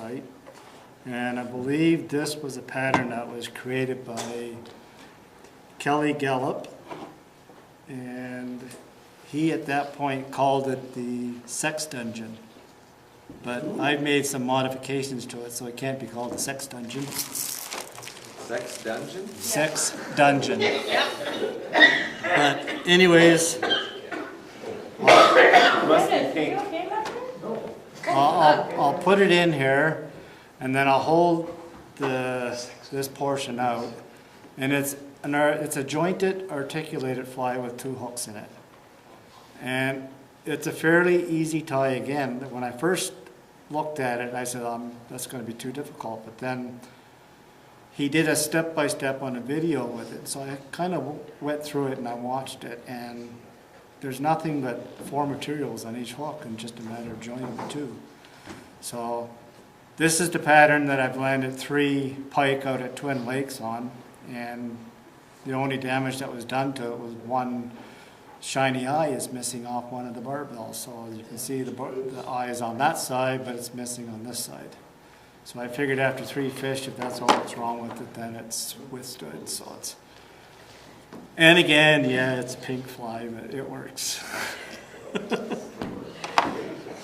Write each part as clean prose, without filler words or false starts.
right? And I believe this was a pattern that was created by Kelly Gallup, and he at that point called it the Sex Dungeon. But I've made some modifications to it, so it can't be called the Sex Dungeon. Sex Dungeon? Sex Dungeon. But anyways, Must be pink. I'll put it in here, and then I'll hold this portion out, and it's a jointed articulated fly with 2 hooks in it, and it's a fairly easy tie again. When I first looked at it, I said that's going to be too difficult, but then he did a step-by-step on a video with it, so I kind of went through it and I watched it, and there's nothing but 4 materials on each hook and just a matter of joining the 2. So this is the pattern that I've landed 3 pike out at Twin Lakes on, and the only damage that was done to it was one shiny eye is missing off one of the barbells. So as you can see, the eye is on that side, but it's missing on this side. So I figured after 3 fish, if that's all that's wrong with it, then it's withstood. So it's, and again, yeah, it's a pink fly, but it works.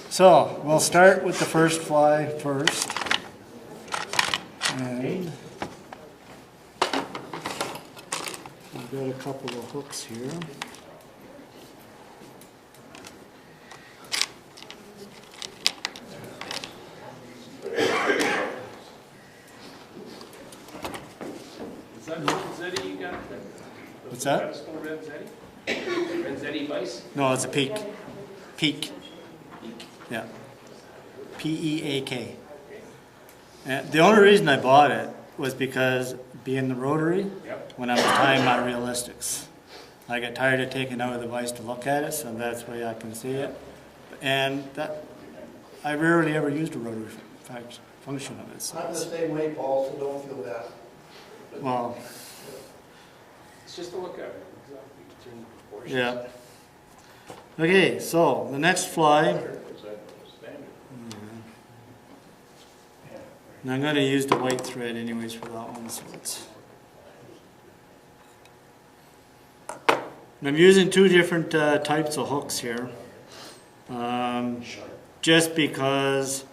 So we'll start with the first fly first. And I've got a couple of hooks here. What's that? Renzetti vice? No, it's a peak. Peak. Yeah. P-E-A-K. And the only reason I bought it was because being the rotary, when I was tying my realistics, I got tired of taking out of the vise to look at it, so that's the way I can see it. And that I rarely ever used a rotary function of it. So I'm the same way, Paul, so don't feel bad. well, It's just a look at it. Exactly. Proportions. yeah. Okay, so the next fly. And I'm going to use the white thread anyways for that one. So it's. And I'm using 2 different types of hooks here. Just because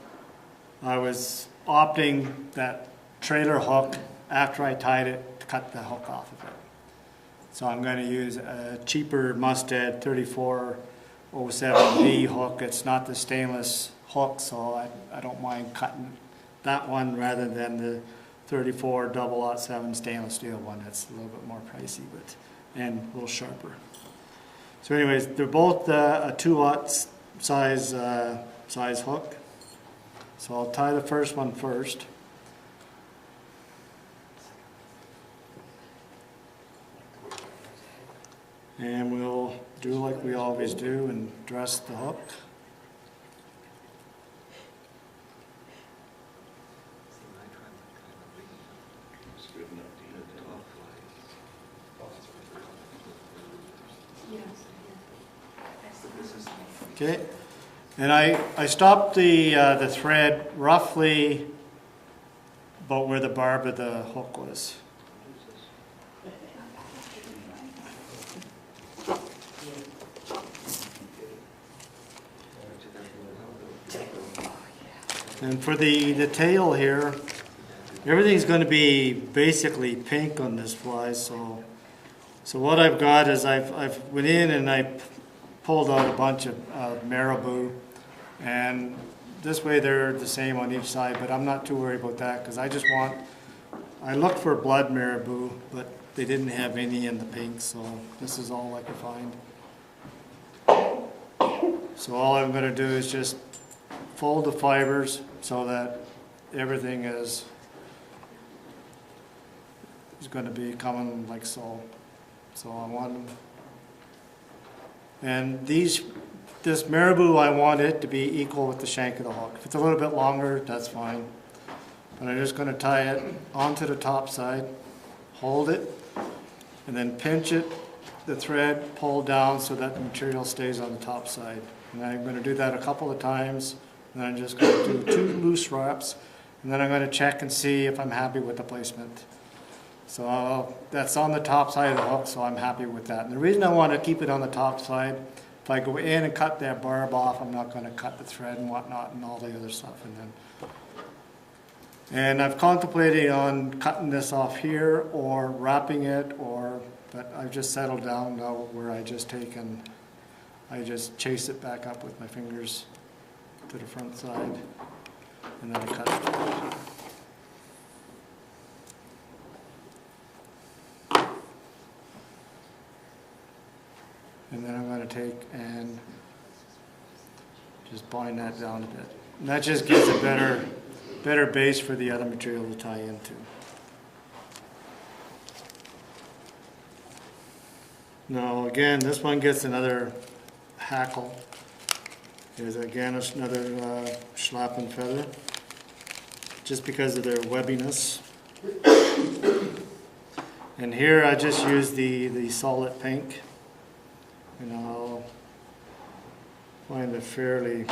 I was opting that trailer hook after I tied it to cut the hook off of it. So I'm going to use a cheaper Mustad 3407B hook. It's not the stainless hook, so I don't mind cutting that one rather than the 34-007 stainless steel one. That's a little bit more pricey, but and a little sharper. So anyways, they're both a 2/0 size hook. So I'll tie the first one first. And we'll do like we always do and dress the hook. Okay, and I stopped the thread roughly about where the barb of the hook was. And for the tail here, everything's going to be basically pink on this fly. So what I've got is I've went in and I pulled out a bunch of marabou, and this way they're the same on each side. But I'm not too worried about that because I looked for blood marabou, but they didn't have any in the pink. So this is all I could find. So all I'm going to do is just fold the fibers so that everything is going to be coming like so. So I want, and this marabou, I want it to be equal with the shank of the hook. If it's a little bit longer, that's fine. But I'm just going to tie it onto the top side, hold it, and then pinch it, the thread, pull down so that the material stays on the top side. And I'm going to do that a couple of times. And then I'm just going to do 2 loose wraps. And then I'm going to check and see if I'm happy with the placement. So that's on the top side of the hook, so I'm happy with that. And the reason I want to keep it on the top side, if I go in and cut that barb off, I'm not going to cut the thread and whatnot and all the other stuff. And I've contemplated on cutting this off here or wrapping it, but I've just settled down now where I just chase it back up with my fingers to the front side, and then I cut it. And then I'm going to take and just bind that down a bit. And that just gives a better base for the other material to tie into. Now again, this one gets another hackle. There's again another schlappen feather, just because of their webbiness. And here I just use the solid pink. And I'll find a fairly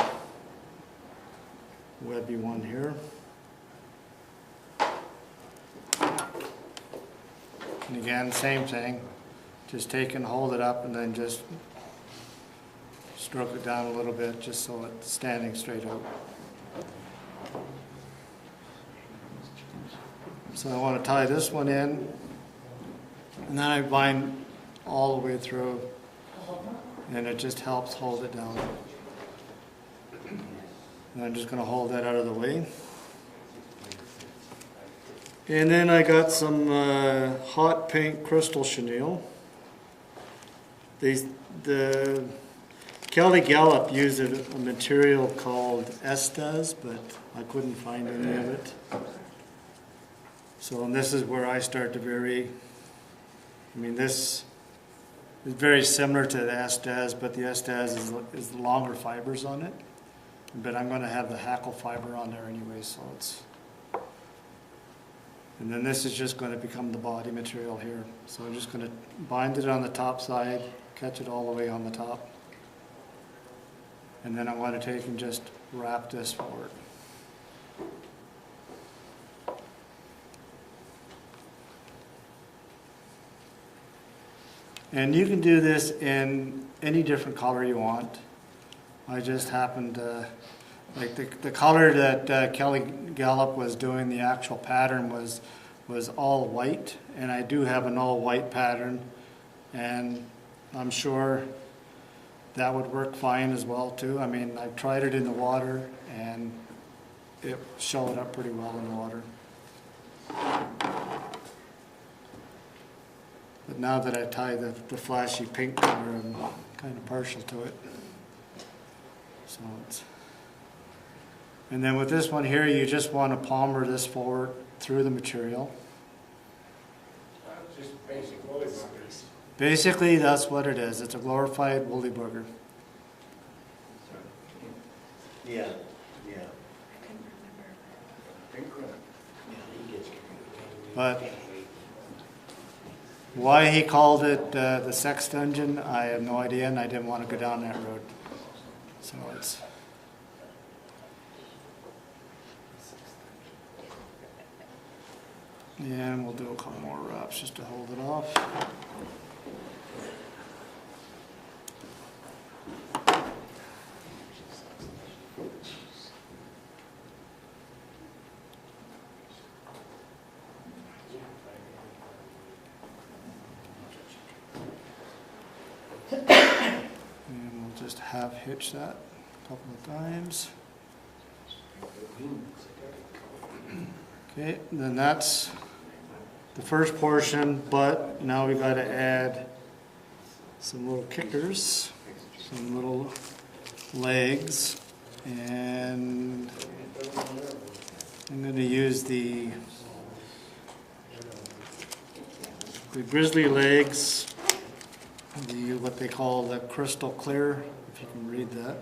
webby one here. And again, same thing. Just take and hold it up and then just stroke it down a little bit just so it's standing straight out. So I want to tie this one in, and then I bind all the way through, and it just helps hold it down. And I'm just going to hold that out of the way. And then I got some hot pink crystal chenille. The Kelly Gallup used a material called Estes, but I couldn't find any of it. So this is where I start to vary. I mean, this is very similar to the Estes, but the Estes is the longer fibers on it. But I'm going to have the hackle fiber on there anyway, so it's... And then this is just going to become the body material here. So I'm just going to bind it on the top side, catch it all the way on the top. And then I want to take and just wrap this forward. And you can do this in any different color you want. I just happened to, like the color that Kelly Gallup was doing, the actual pattern was all white, and I do have an all white pattern, and I'm sure that would work fine as well too. I mean, I've tried it in the water and it showed up pretty well in the water. But now that I tie the flashy pink color, I'm kind of partial to it. So it's, and then with this one here, you just want to palmer this forward through the material. Just basic woolly buggers. Basically, that's what it is. It's a glorified woolly booger. Yeah, yeah. But why he called it the sex dungeon, I have no idea, and I didn't want to go down that road. So it's... Yeah, and we'll do a couple more wraps just to hold it off. And we'll just half hitch that a couple of times. Okay, then that's the first portion, but now we got to add some little kickers, some little legs, and I'm going to use the grizzly legs, what they call the crystal clear, if you can read that.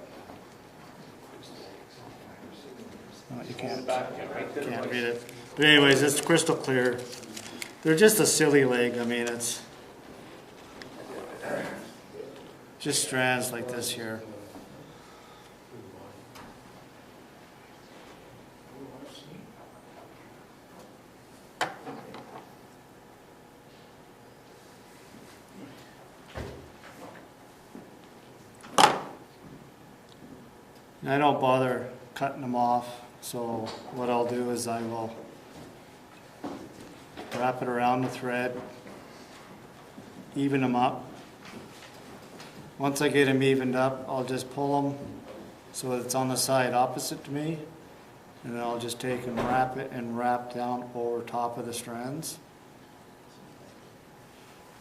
No, you can't read it. But anyways, it's crystal clear. They're just a silly leg. I mean, it's just strands like this here. And I don't bother cutting them off, so what I'll do is I will wrap it around the thread, even them up. Once I get them evened up, I'll just pull them so it's on the side opposite to me, and then I'll just take and wrap it and wrap down over top of the strands.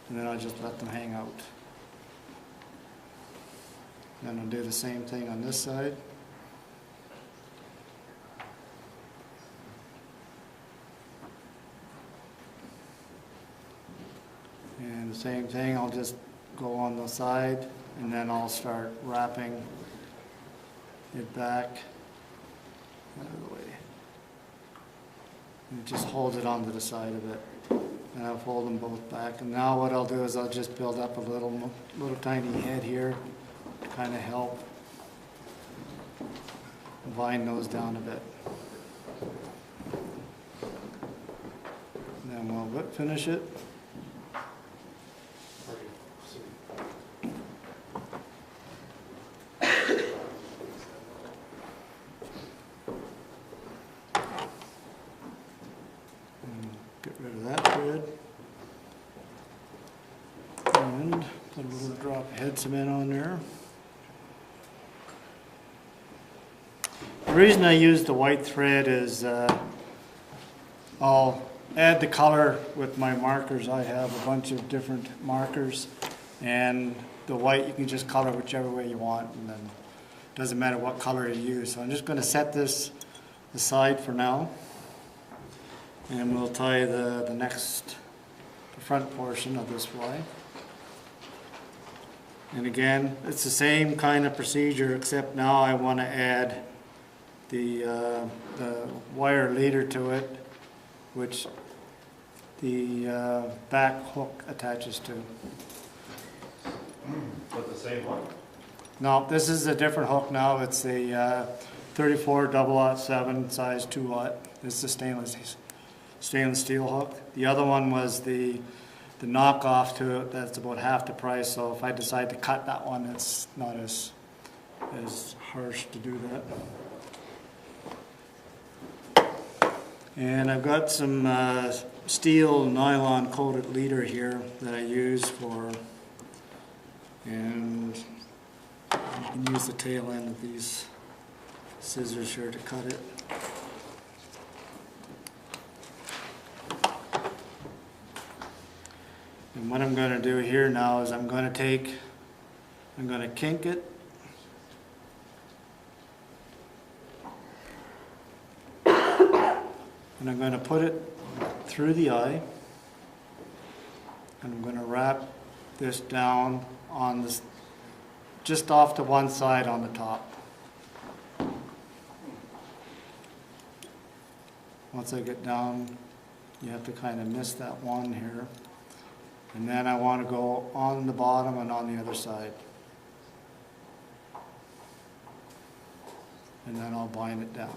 And then I'll just let them hang out. Then I'll do the same thing on this side. And the same thing, I'll just go on the side and then I'll start wrapping it back out of the way. And it just holds it onto the side of it. And I'll fold them both back. And now what I'll do is I'll just build up a little tiny head here to kind of help bind those down a bit. And then we'll whip finish it. Get rid of that thread. And put a little drop of head cement on there. The reason I use the white thread is I'll add the color with my markers. I have a bunch of different markers, and the white you can just color whichever way you want, and then it doesn't matter what color you use. So I'm just going to set this aside for now. And we'll tie the front portion of this fly. And again, it's the same kind of procedure, except now I want to add the wire leader to it, which the back hook attaches to. But the same one? No, this is a different hook now. It's a 34-007 size 2-aught. This is a stainless steel hook. The other one was the knockoff to it. That's about half the price. So if I decide to cut that one, it's not as harsh to do that. And I've got some steel nylon coated leader here that I use for, and you can use the tail end of these scissors here to cut it. And what I'm going to do here now is I'm going to kink it. And I'm going to put it through the eye. And I'm going to wrap this down on this, just off to one side on the top. Once I get down, you have to kind of miss that one here. And then I want to go on the bottom and on the other side. And then I'll bind it down.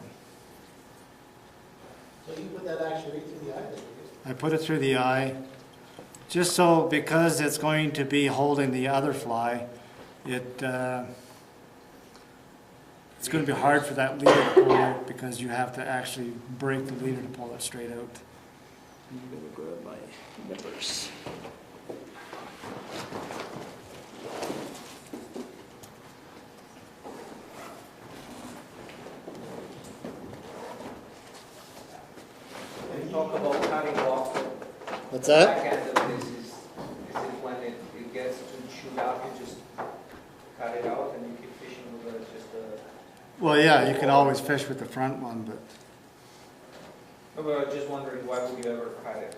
So you put that actually right through the eye then? I put it through the eye, just so, because it's going to be holding the other fly, it's going to be hard for that leader to pull out, because you have to actually break the leader to pull it straight out. I'm going to grab my nippers. When you talk about cutting off What's the that? back end of this, is it when it gets to shoot up, you just cut it out and you keep fishing with it, just Well, yeah, you can always fish with the front one, but... No, but I was just wondering, why would you ever cut it?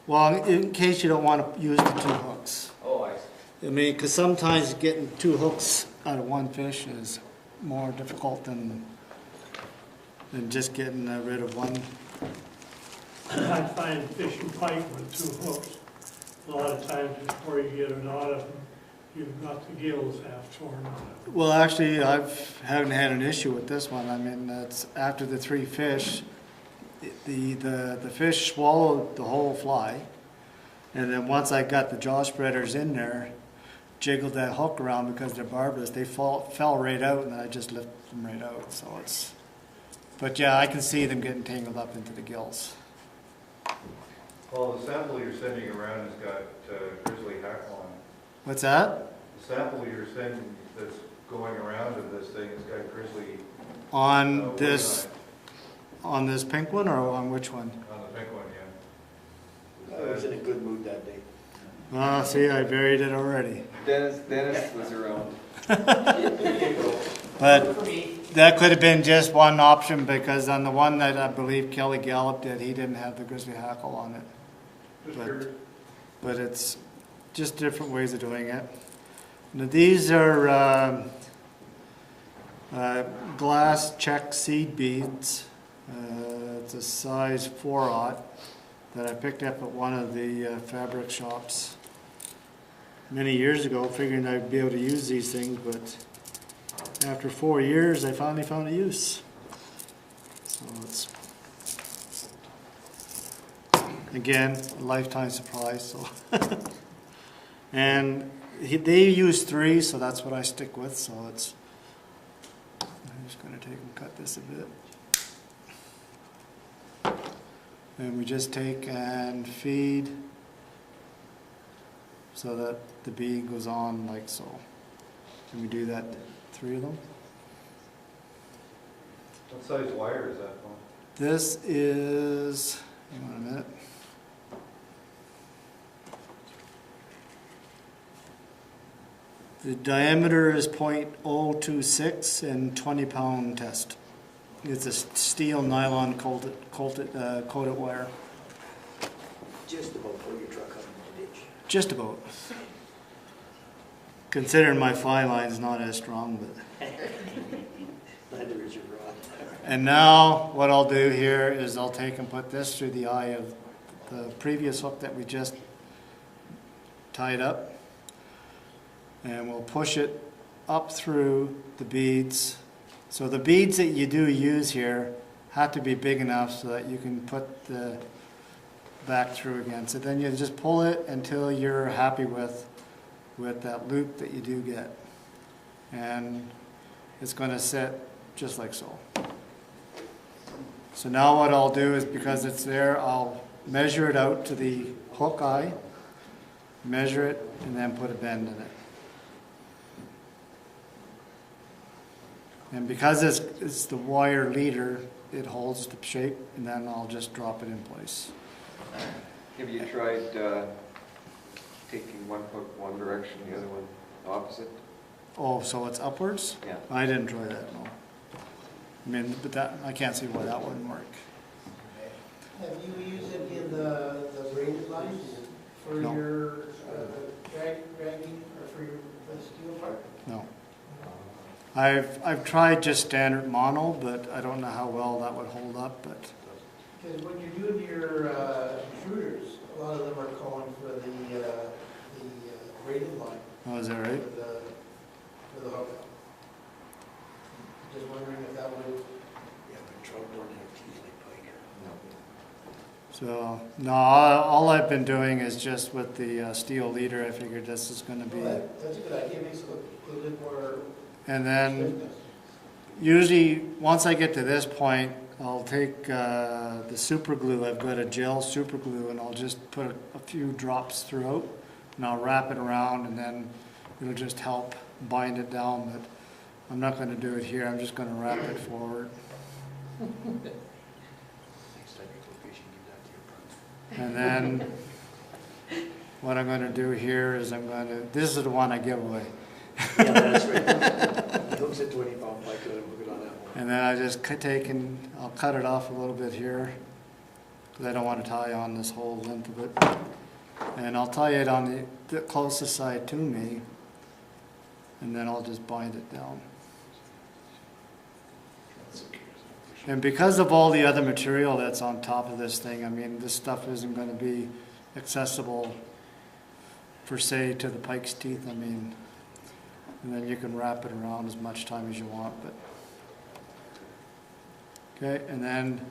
Well, in case you don't want to use the two hooks. Oh, I see. I mean, because sometimes getting two hooks out of one fish is more difficult than just getting rid of one. I find fishing pike with two hooks, a lot of times before you get it out of them, you've got the gills half torn out. Well, actually, I haven't had an issue with this one. I mean, it's after the three fish, the fish swallowed the whole fly, and then once I got the jaw spreaders in there, jiggled that hook around because they're barbless, they fell right out, and then I just lift them right out. So it's, but yeah, I can see them getting tangled up into the gills. Well, the sample you're sending around has got grizzly hackle on it. What's that? The sample you're sending that's going around of this thing has got grizzly On weight this, on this pink one, or on which one? on the pink one, yeah. I was in a good mood that day. Ah, see, I buried it already. Dennis was around. But that could have been just one option, because on the one that I believe Kelly Gallup did, he didn't have the grizzly hackle on it. But it's just different ways of doing it. Now these are glass check seed beads. It's a size 4/0 that I picked up at one of the fabric shops many years ago, figuring I'd be able to use these things, but after 4 years I finally found a use. So it's, again, a lifetime supply. So and they use 3, so that's what I stick with. So it's, I'm just going to take and cut this a bit. And we just take and feed so that the bead goes on like so. Can we do that, 3 of them? What size wire is that one? This is, hang on a minute. The diameter is 0.026 and 20-pound test. It's a steel nylon coated wire. Just about pull your truck up in the ditch. Just about. Considering my fly line is not as strong, but. Neither is your rod. And now what I'll do here is I'll take and put this through the eye of the previous hook that we just tied up. And we'll push it up through the beads. So the beads that you do use here have to be big enough so that you can put the back through again. So then you just pull it until you're happy with that loop that you do get. And it's going to sit just like so. So now what I'll do is, because it's there, I'll measure it out to the hook eye, measure it, and then put a bend in it. And because it's the wire leader, it holds the shape, and then I'll just drop it in place. Have you tried taking one hook one direction, the other one opposite? Oh, so it's upwards? Yeah. I didn't try that, no. I mean, but that, I can't see why that wouldn't work. Have you used it in the braided lines for No. your dragging or for your the steel part? No. I've tried just standard mono, but I don't know how well that would hold up. But Because when you're doing your intruders, a lot of them are calling for the braided line oh, is that right? for the hookup. Just wondering if that would. Yeah, but trout don't have teeth like pike. So no, all I've been doing is just with the steel leader. I figured this is going to be. Well, that's a good idea. It makes it look a little bit more. And then swiftness. usually once I get to this point, I'll take the super glue. I've got a gel super glue, and I'll just put a few drops throughout, and I'll wrap it around, and then it'll just help bind it down. But I'm not going to do it here. I'm just going to wrap it forward. Next time you go fishing, give that to your brother. And then what I'm going to do here is this is the one I give away. Yeah, that's right. He hooks it 20-pound pike, let him hook it on that one. And then I just I'll cut it off a little bit here, because I don't want to tie on this whole length of it. And I'll tie it on the closest side to me, and then I'll just bind it down. And because of all the other material that's on top of this thing, I mean, this stuff isn't going to be accessible, per se, to the pike's teeth. I mean, and then you can wrap it around as much time as you want. But okay, and then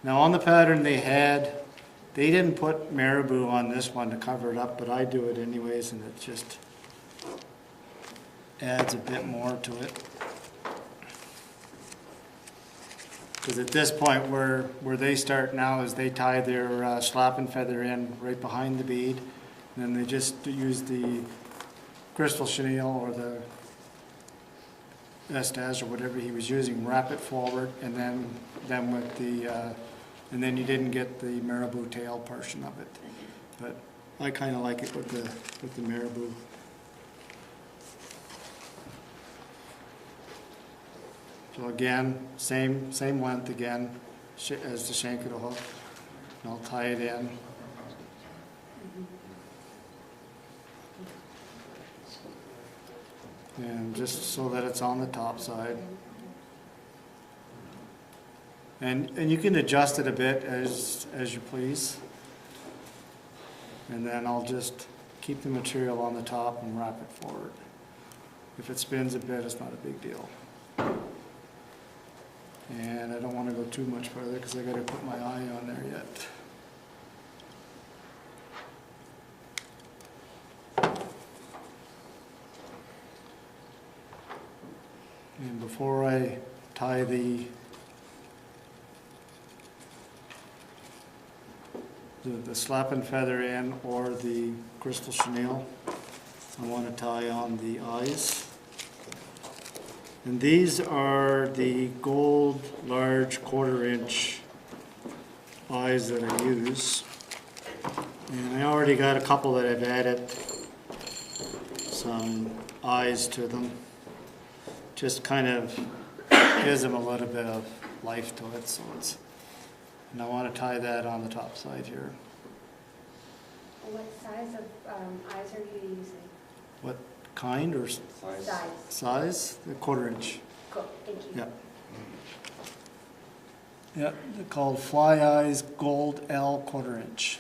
now on the pattern they didn't put marabou on this one to cover it up, but I do it anyways, and it's just adds a bit more to it. Because at this point, where they start now is they tie their slap and feather in right behind the bead, and then they just use the crystal chenille or the Estage or whatever he was using, wrap it forward, and then with the and then you didn't get the marabou tail portion of it. But I kind of like it with the marabou. So again, same length again as the shank of the hook. And I'll tie it in. And just so that it's on the top side. And you can adjust it a bit as you please. And then I'll just keep the material on the top and wrap it forward. If it spins a bit, it's not a big deal. And I don't want to go too much further because I got to put my eye on there yet. And before I tie the slap and feather in or the crystal chenille, I want to tie on the eyes. And these are the gold large 1/4 inch eyes that I use. And I already got a couple that I've added some eyes to them. Just kind of gives them a little bit of life to it. So it's, and I want to tie that on the top side here. What size of eyes are you using? What kind or Size. size? The 1/4 inch. Cool, thank you. Yeah. Yeah, they're called Fly Eyes Gold L 1/4 inch.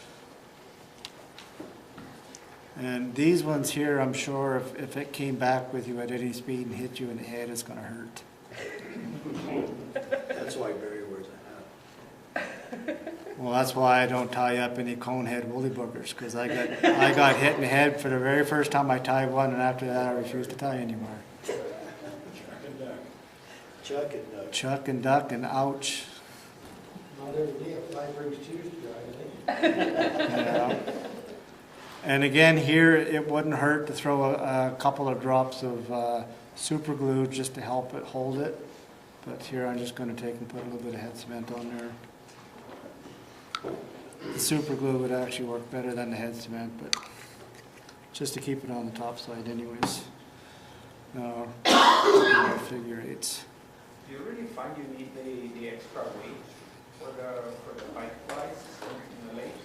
And these ones here, I'm sure if it came back with you at any speed and hit you in the head, it's going to hurt. That's why Barry wears a hat. Well, that's why I don't tie up any conehead woolly boogers, because I got hit in the head for the very first time I tied one, and after that I refused to tie anymore. Chuck and Doug. Chuck and duck and ouch. Not every day a fly brings tears to dry, Yeah. And again, here it wouldn't hurt to throw a couple of drops of super glue just to help it hold it. But here I'm just going to take and put a little bit of head cement on there. The super glue would actually work better than the head cement, but just to keep it on the top side anyways. Figure eights. Do you really find you need the extra weight for the bike flies in the lake?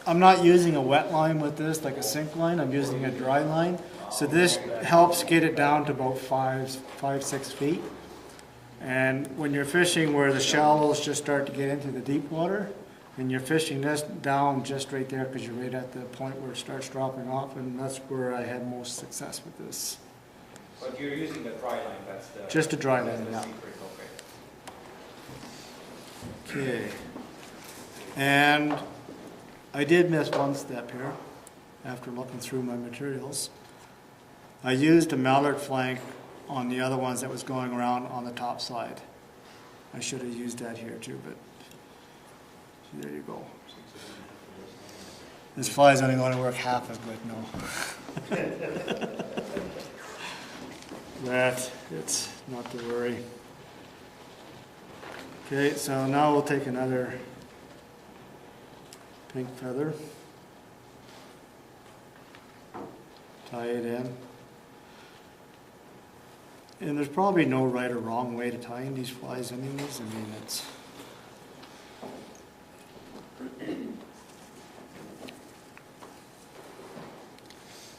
I'm not using a wet line with this, like a sink line. I'm using a dry line. So this helps get it down to about 5-6 feet. And when you're fishing where the shallows just start to get into the deep water, and you're fishing this down just right there because you're right at the point where it starts dropping off, and that's where I had most success with this. But you're using the dry line, that's the... Just a dry that's line, the yeah. secret, okay. Okay. And I did miss one step here after looking through my materials. I used a mallard flank on the other ones that was going around on the top side. I should have used that here too, but there you go. This fly is only going to work half as good, no. That, it's not to worry. Okay, so now we'll take another pink feather, tie it in. And there's probably no right or wrong way to tie in these flies anyways. I mean, it's...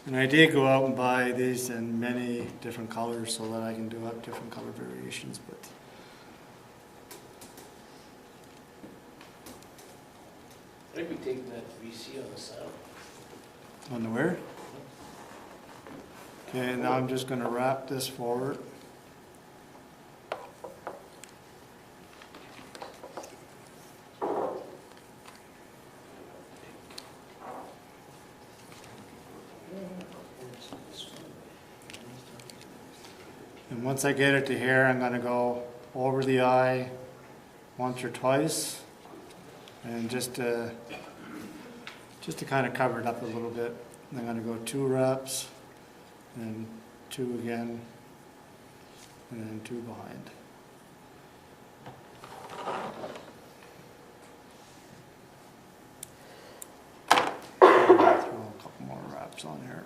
And I did go out and buy these in many different colors so that I can do up different color variations, but... I'd be taking that VC on the saddle. On the where? Okay, now I'm just going to wrap this forward. And once I get it to here, I'm gonna go over the eye once or twice, and just to kind of cover it up a little bit. And I'm gonna go 2 reps, and 2 again, and then 2 behind. And I'll throw a couple more reps on here.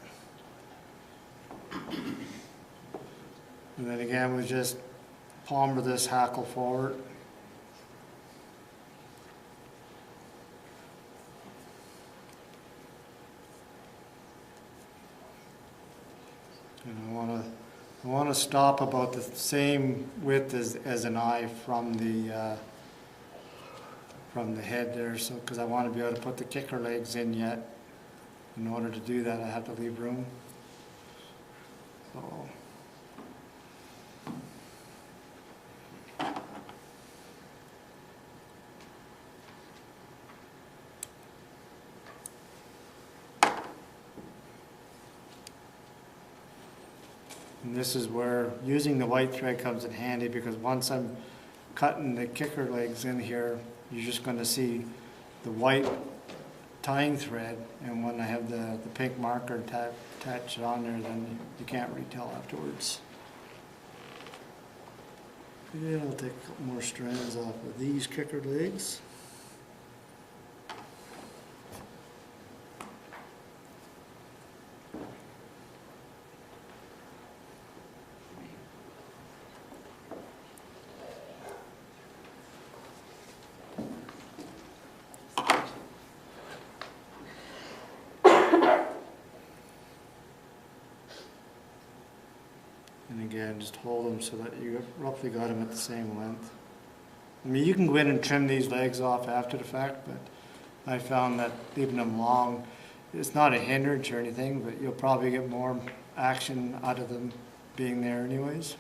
And then again, we just palmer this hackle forward. And I want to stop about the same width as an eye from the head there, so because I want to be able to put the kicker legs in yet. In order to do that, I have to leave room. So. And this is where using the white thread comes in handy, because once I'm cutting the kicker legs in here, you're just going to see the white tying thread, and when I have the pink marker attached on there, then you can't retell afterwards. Yeah, I'll take a couple more strands off of these kicker legs. And again, just hold them so that you roughly got them at the same length. I mean, you can go in and trim these legs off after the fact, but I found that leaving them long, it's not a hindrance or anything, but you'll probably get more action out of them being there anyways.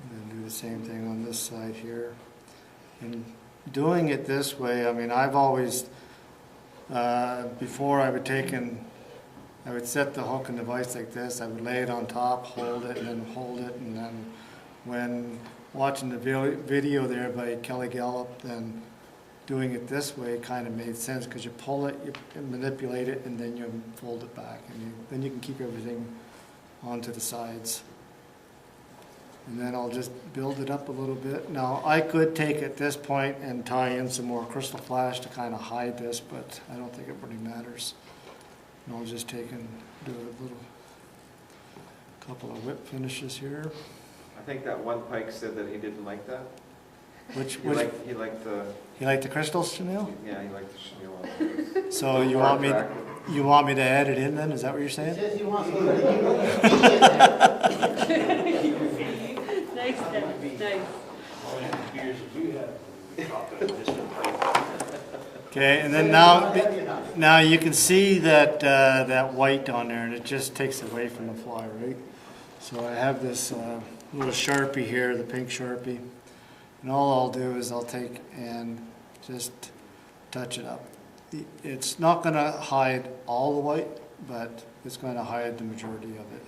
And then do the same thing on this side here. And doing it this way, I mean, I've always, before I would set the hook and the vise like this. I would lay it on top, hold it, and then hold it. And then when watching the video there by Kelly Gallup, then doing it this way kind of made sense, because you pull it, you manipulate it, and then you fold it back. And then you can keep everything onto the sides. And then I'll just build it up a little bit. Now, I could take at this point and tie in some more crystal flash to kind of hide this, but I don't think it really matters. And I'll just take and do a little couple of whip finishes here. I think that one Pike said that he didn't like that. He liked the crystals, Chanel? Yeah, he liked the chenille. So you want me to add it in then? Is that what you're He saying? says he wants to let Nice, Deb, nice. How many beers did you have? Okay, and then now you can see that that white on there, and it just takes away from the fly, right? So I have this little Sharpie here, the pink Sharpie, and all I'll do is I'll take and just touch it up. It's not going to hide all the white, but it's going to hide the majority of it.